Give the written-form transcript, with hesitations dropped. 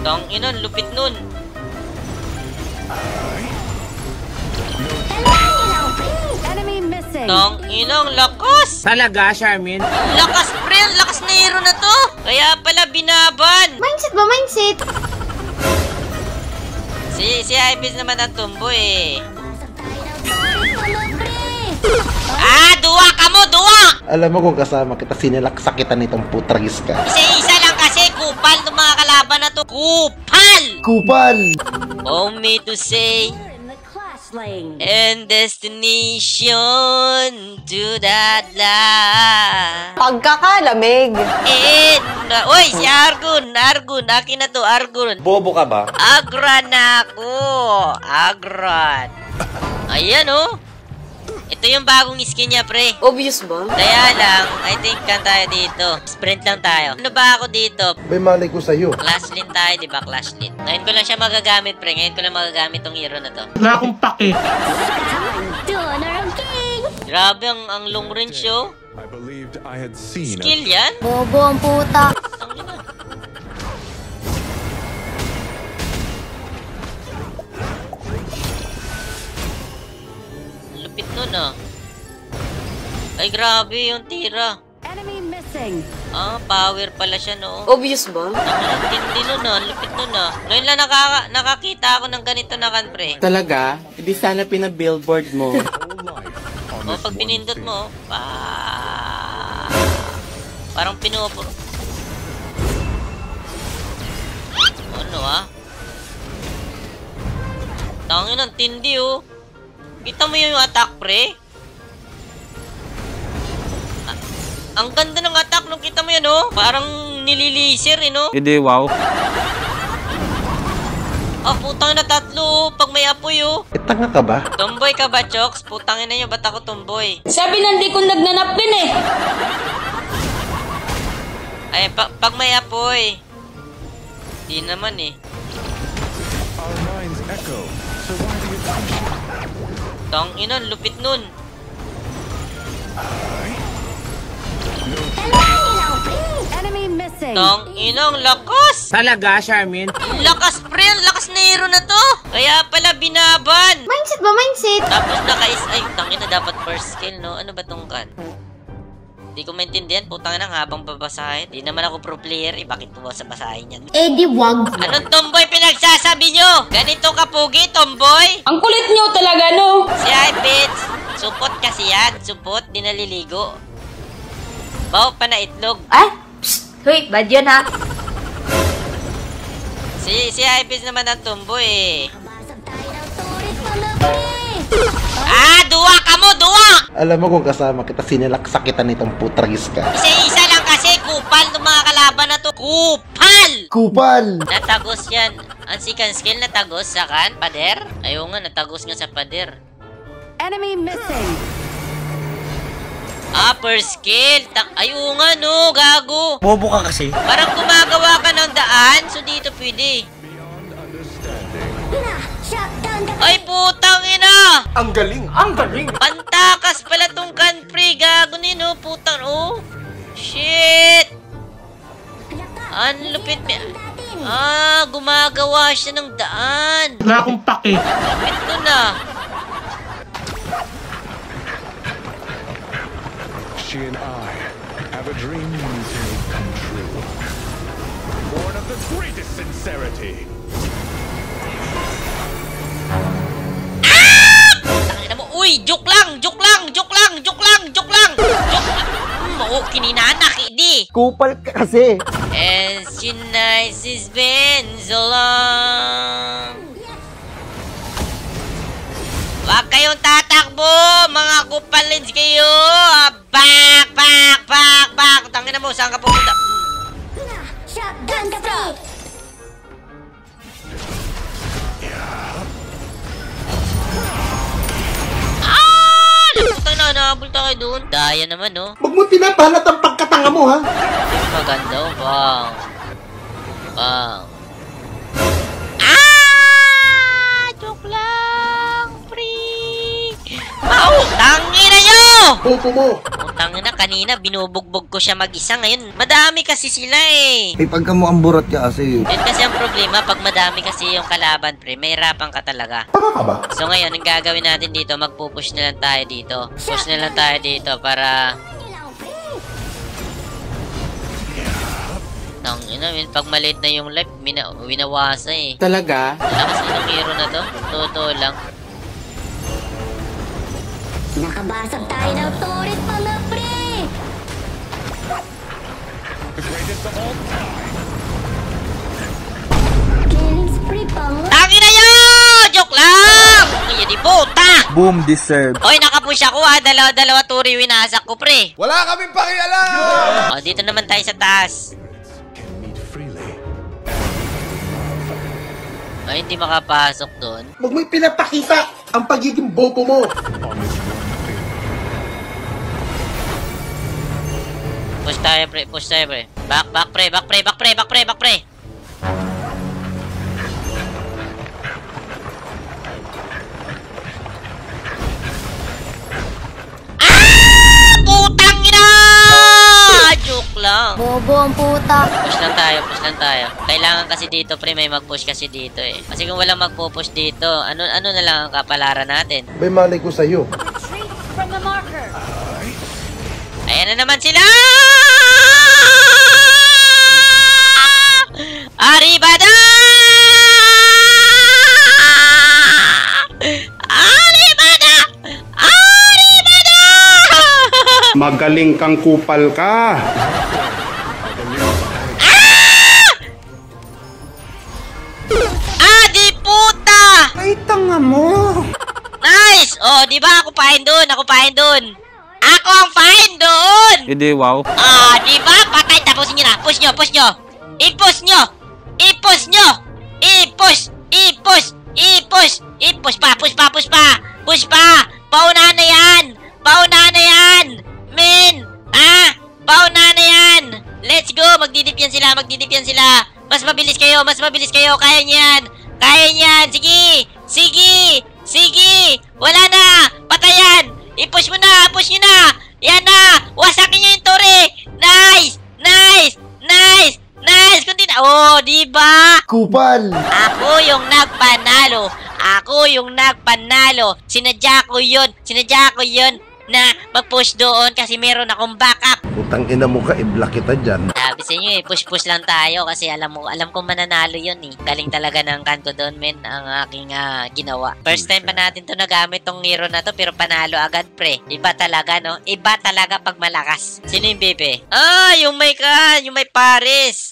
Tanginan, lupit nun. Tanginang lakas. Talaga, Charmin? Lakas, pre. Ang lakas na hero na to. Kaya pala binaban. Mindset ba? Mindset? Si Ibis naman ang tumboy eh. Ah, duwa ka mo, duwa! Alam mo kung kasama kita, sinilaksakitan nitong putragis ka. Isa-isa lang kasi, kupal ng mga kalaban na to. Kupal! Kupal! Only to say, and destination to that land. Pagkakalamig. Uy, si Argun, akin na to, Argun. Bobo ka ba? Agran ako, Agran. Ayan oh. Ito yung bagong skin niya, pre. Obvious ba? Kaya lang, I think kan tayo dito. Sprint lang tayo. Ano ba ako dito? May malay ko sa'yo. Clash Lin tayo, di ba? Clash Lin. Ngayon ko lang siya magagamit, pre. Ngayon ko lang magagamit tong hero na to. Wala akong pake. Grabe ang long range, oh. Skill yan? Bobo ang puta. Ang ina. Lupit nun, ah. Ay, grabe yung tira. Ah, power pala siya, no? Obvious ba? Ang tindi nun, ah. Lupit nun, ah. Ngayon lang nakakita ako ng ganito na kan, pre. Talaga? Hindi sana pinabillboard mo. O, pag pinindot mo, parang pinupuro. Ano, ah? Tangin ang tindi, oh. Kita mo yung attack, pre? Ang ganda ng attack nung kita mo yan, oh. Parang nililaser, eh, no? Hindi, wow. Ah, putang na tatlo, oh. Pag may apoy, oh. Tanga ka ba? Tomboy ka ba, Chokes? Putangin na nyo, ba't ako tomboy? Sabi nandi kong nagnanapin eh. Ay, pag may apoy. Di naman, eh. Tanginan, lupit nun. Tanginang lakas. Talaga, Charmin? Lakas, pre. Ang lakas na hero na to. Kaya pala binaban. Mindset ba? Mindset? Tapos ay, tangina, dapat first skill, no? Ano ba tong kan? Di ko maintindihan. Putang na, habang babasahin. Di naman ako pro player. Bakit po sa basahin yan? Eh di wag. Anong tomboy pinagsasabi nyo? Ganito ka pugi, tomboy? Ang kulit nyo talaga, no? Si Ibits. Supot kasi yan. Supot, di naliligo. Bawa pa na itlog. Ah? Psst. Hoy, bad yun ha? Si Ibits naman ang tomboy eh. Ah, duwa ka mo, duwa! Alam mo kung kasama kita, sinilaksakitan nitong putragis ka. Isa-isa lang kasi, kupal ng mga kalaban na to. Kupal! Kupal! Natagos yan. Ang second skill natagos sa kan, pader? Ayaw nga, natagos nga sa pader. Ah, first skill. Ayaw nga, no, gago. Bobo ka kasi. Parang gumagawa ka ng daan, so dito pwede. Ay, putang ina! Ang galing! Ang galing! Pantakas pala tong country. Gago nino, putang, oh. Shit! Ang lupit. Ah, gumagawa siya ng daan. Wala akong pake. Lupit nun, ah. She and I have a dream to come true. Born of the greatest sincerity. Uy, joke lang! Joke lang! Joke lang! Joke lang! Joke lang! Joke lang! Oo, kininanak, hindi! Kupal ka kasi! And she nice it's been so long. Huwag kayong tatakbo! Mga kupalins kayo! Back! Back! Back! Back! Tangina mo, saan ka pupunta? Shotgun ka pa! Putang na, nahabol tayo doon. Daya naman, no? Huwag mo pinapalat ang pagkatanga mo, ha? Maganda, oh. Bang. Bang. Ah! Joke lang, freak! Tangina nyo! Pupo mo! Tangina, kanina binubugbog ko siya mag-isa. Ngayon, madami kasi sila eh. Eh, pagka mo ang burat ka kasi. Yun kasi ang problema, pag madami kasi yung kalaban, pre, may hirapan ka talaga. So ngayon, ang gagawin natin dito, magpupush na lang tayo dito. Push na lang tayo dito para... Tangina, pag maliit na yung life, winawasa eh. Talaga? Lakas itong hero na to. Totoo lang. Nakabasag tayo ng turret, mga pre! The greatest of all time. Killing spree pang... Tangina nyo! Joke lang! Ngayon di puta! Boom, deserve. Oy, nakapush ako ha. Dalawa turi winasak ko, pre. Wala kaming pakialam! O, dito naman tayo sa taas. Can meet freely. Ay, hindi makapasok doon. Huwag mo'y pinapakita ang pagiging bobo mo. On this one field. Push tayo, pre. Push tayo, pre. Back, pre. Back, pre. Putang ina! Joke lang. Bobo ang puta. Push lang tayo. Kailangan kasi dito, pre, may mag-push kasi dito eh. Kasi kung walang magpo-push dito, ano na lang ang kapalaran natin? May malay ko sa'yo. Retreat from the marker. Ayan na naman sila! Arribada! Arribada! Arribada! Magaling kang kupal ka. Di puta! Ay, tanga mo. Nice! Oh, di ba ako pahin doon? Ako ang pahin doon! Hindi, wow. Di ba? Patay, tapusin nyo na. Push nyo. I-push nyo! I-push pa! Push pa! Paunahan na yan! Men! Pauna na yan! Let's go! Magdidip yan sila! Mas mabilis kayo! Kaya niyan! Sige! Wala na! Patayan! I-push mo na! Push nyo na! Yan na! Wasakin nyo yung tore! Nice! Kundi na! Oh, diba? Kupal! Ako yung nagpanalo! Sinadya ko yun na mag-push doon kasi meron akong backup. Putang ina mo ka, i-block kita dyan. Sabi sa inyo push lang tayo kasi alam kong mananalo yun eh. Galing talaga ng kanto doon, men, ang aking ginawa. First time pa natin to nagamit tong hero na to pero panalo agad, pre. Iba talaga, no? Iba talaga pag malakas. Sino yung bebe? Yung may Paris.